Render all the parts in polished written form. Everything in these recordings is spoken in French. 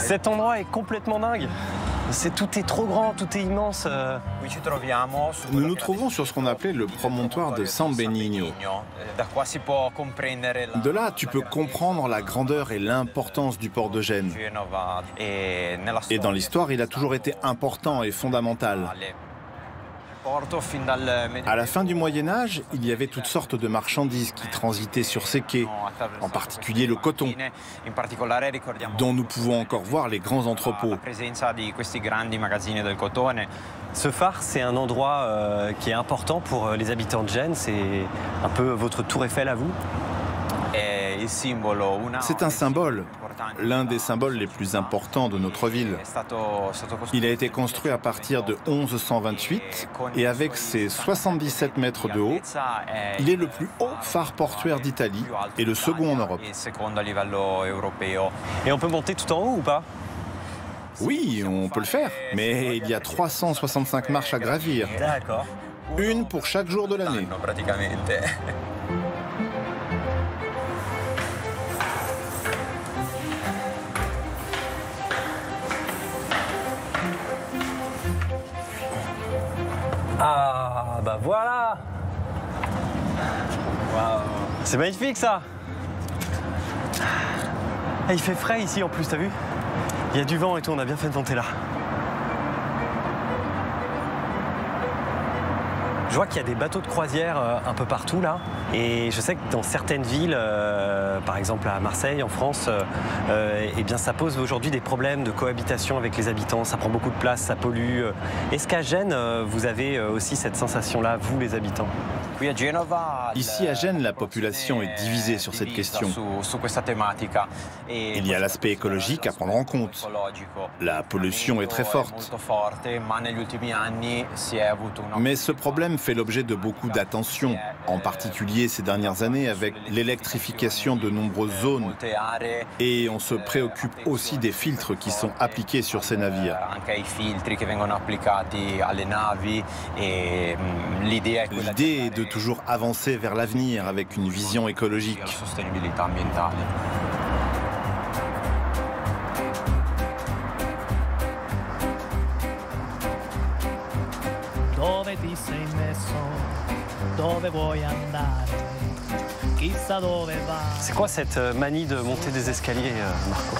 Cet endroit est complètement dingue. Tout est trop grand, tout est immense. Nous nous trouvons sur ce qu'on appelait le promontoire de San Benigno. De là, tu peux comprendre la grandeur et l'importance du port de Gênes. Et dans l'histoire, il a toujours été important et fondamental. À la fin du Moyen-Âge, il y avait toutes sortes de marchandises qui transitaient sur ces quais, en particulier le coton, dont nous pouvons encore voir les grands entrepôts. Ce phare, c'est un endroit qui est important pour les habitants de Gênes. C'est un peu votre tour Eiffel à vous. C'est un symbole, l'un des symboles les plus importants de notre ville. Il a été construit à partir de 1128 et avec ses 77 mètres de haut, il est le plus haut phare portuaire d'Italie et le second en Europe. Et on peut monter tout en haut ou pas? Oui, on peut le faire, mais il y a 365 marches à gravir. D'accord. Une pour chaque jour de l'année. Ah, bah voilà. Wow. C'est magnifique ça. Ah, il fait frais ici en plus, t'as vu? Il y a du vent et tout, on a bien fait de monter là. Je vois qu'il y a des bateaux de croisière un peu partout là. Et je sais que dans certaines villes, par exemple à Marseille, en France, eh bien ça pose aujourd'hui des problèmes de cohabitation avec les habitants. Ça prend beaucoup de place, ça pollue. Est-ce qu'à Gênes, vous avez aussi cette sensation-là, vous les habitants? Ici à Gênes, la population est divisée sur cette question. Il y a l'aspect écologique à prendre en compte. La pollution est très forte. Mais ce problème fait l'objet de beaucoup d'attention, en particulier ces dernières années avec l'électrification de nombreuses zones. Et on se préoccupe aussi des filtres qui sont appliqués sur ces navires. L'idée est de toujours avancer vers l'avenir avec une vision écologique. C'est quoi cette manie de monter des escaliers, Marco?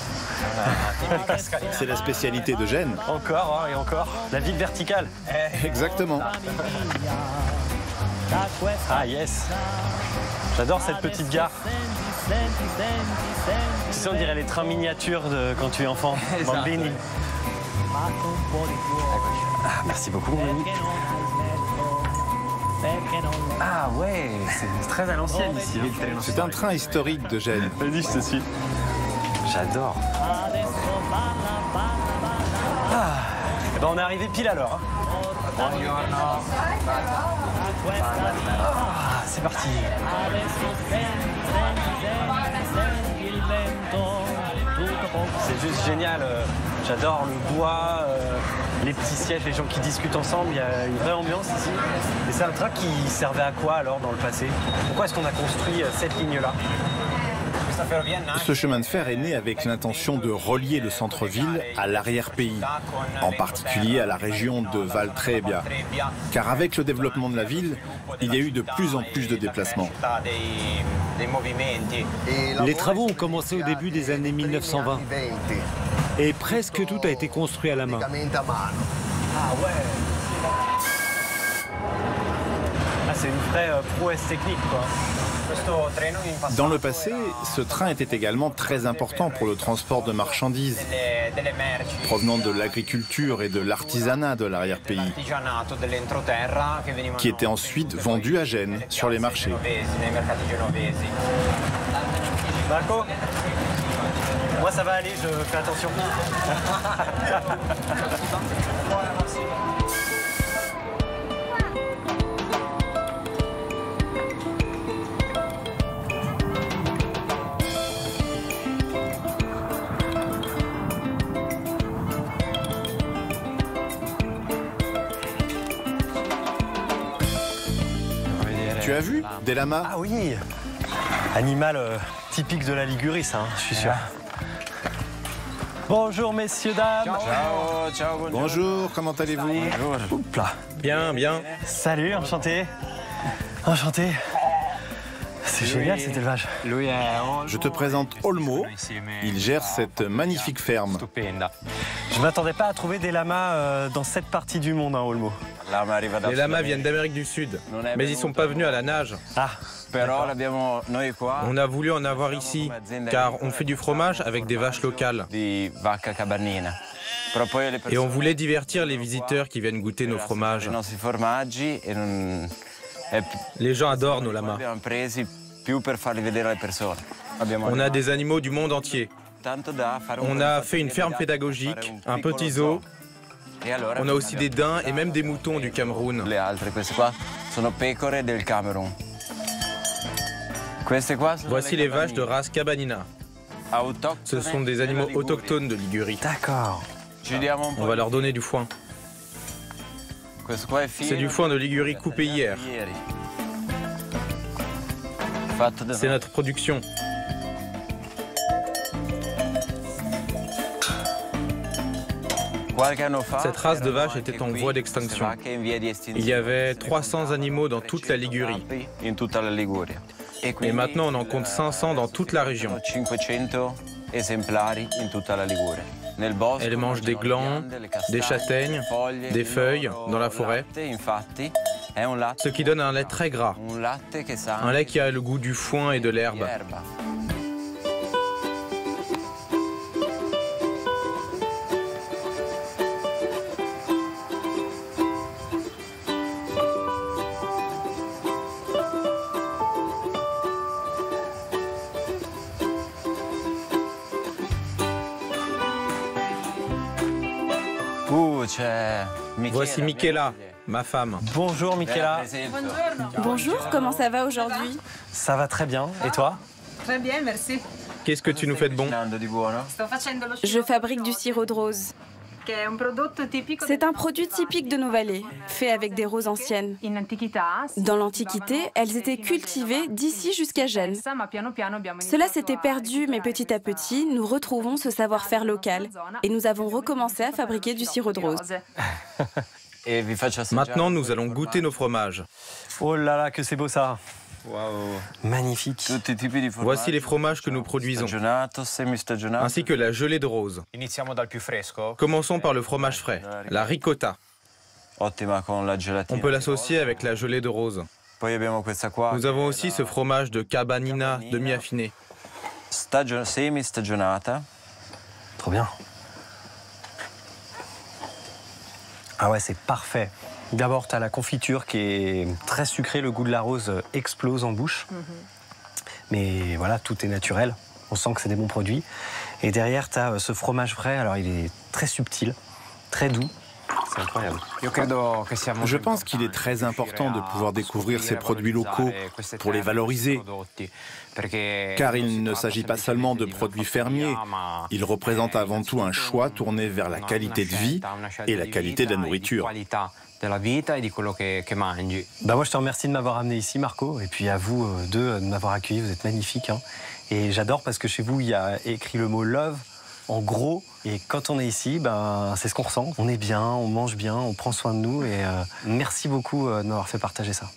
C'est la spécialité de Gênes. Encore hein, et encore. La ville verticale. Exactement. Ah yes. J'adore cette petite gare. Tu sais, on dirait les trains miniatures de quand tu es enfant. Bambini. Ah, merci beaucoup. Ah ouais, c'est très à l'ancienne ici. C'est un train historique de Gênes. Vas-y, je te suis. J'adore. Ah, et ben on est arrivé pile à l'heure. Ah, c'est parti. C'est juste génial. J'adore le bois, les petits sièges, les gens qui discutent ensemble. Il y a une vraie ambiance ici. Et c'est un train qui servait à quoi alors dans le passé? Pourquoi est-ce qu'on a construit cette ligne-là? Ce chemin de fer est né avec l'intention de relier le centre-ville à l'arrière-pays, en particulier à la région de Val Trebbia. Car avec le développement de la ville, il y a eu de plus en plus de déplacements. Les travaux ont commencé au début des années 1920 et presque tout a été construit à la main. Ah ouais. Ah, c'est une vraie prouesse technique, quoi. Dans le passé, ce train était également très important pour le transport de marchandises provenant de l'agriculture et de l'artisanat de l'arrière-pays, qui étaient ensuite vendus à Gênes sur les marchés. Marco, moi ça va aller, je fais attention. Tu as vu des lamas? Ah oui, animal typique de la Ligurie, ça, hein, je suis sûr. Bonjour messieurs, dames. Bonjour, comment allez-vous? Oups là. Bien, bien. Salut, enchanté. Enchanté. C'est génial cet élevage. Je te présente Olmo. Il gère cette magnifique ferme. Je ne m'attendais pas à trouver des lamas dans cette partie du monde, hein, Olmo. Les lamas viennent d'Amérique du Sud, mais ils ne sont pas venus à la nage. Ah, On a voulu en avoir ici, car on fait du fromage avec des vaches locales. Et on voulait divertir les visiteurs qui viennent goûter nos fromages. Les gens adorent nos lamas. On a des animaux du monde entier. On a fait une ferme pédagogique, un petit zoo. On a aussi des daims et même des moutons du Cameroun. Voici les vaches de race Cabanina. Ce sont des animaux autochtones de Ligurie. d'accord. On va leur donner du foin. C'est du foin de Ligurie coupé hier. C'est notre production. Cette race de vache était en voie d'extinction. Il y avait 300 animaux dans toute la Ligurie. Et maintenant, on en compte 500 dans toute la région. Elle mange des glands, des châtaignes, des feuilles dans la forêt, ce qui donne un lait très gras, un lait qui a le goût du foin et de l'herbe. Voici Michela, ma femme. Bonjour Michela. Bonjour, comment ça va aujourd'hui? Ça va très bien. Et toi? Très bien, merci. Qu'est-ce que tu nous fais de bon? Je fabrique du sirop de rose. C'est un produit typique de nos vallées, fait avec des roses anciennes. Dans l'Antiquité, elles étaient cultivées d'ici jusqu'à Gênes. Cela s'était perdu, mais petit à petit, nous retrouvons ce savoir-faire local et nous avons recommencé à fabriquer du sirop de rose. Maintenant, nous allons goûter nos fromages. Oh là là, que c'est beau ça. Magnifique. Voici les fromages que nous produisons, ainsi que la gelée de rose. Commençons par le fromage frais, la ricotta. On peut l'associer avec la gelée de rose. Nous avons aussi ce fromage de Cabanina demi-affiné. Trop bien. Ah ouais, c'est parfait. D'abord, tu as la confiture qui est très sucrée, le goût de la rose explose en bouche. Mais voilà, tout est naturel. On sent que c'est des bons produits. Et derrière, tu as ce fromage frais. Alors, il est très subtil, très doux. C'est incroyable. Je pense qu'il est très important de pouvoir découvrir ces produits locaux pour les valoriser. Car il ne s'agit pas seulement de produits fermiers, ils représentent avant tout un choix tourné vers la qualité de vie et la qualité de la nourriture. Bah moi, je te remercie de m'avoir amené ici, Marco. Et puis à vous deux de m'avoir accueilli, vous êtes magnifiques. Hein. Et j'adore parce que chez vous, il y a écrit le mot love en gros. Et quand on est ici, ben, c'est ce qu'on ressent. On est bien, on mange bien, on prend soin de nous. Et merci beaucoup de m'avoir fait partager ça.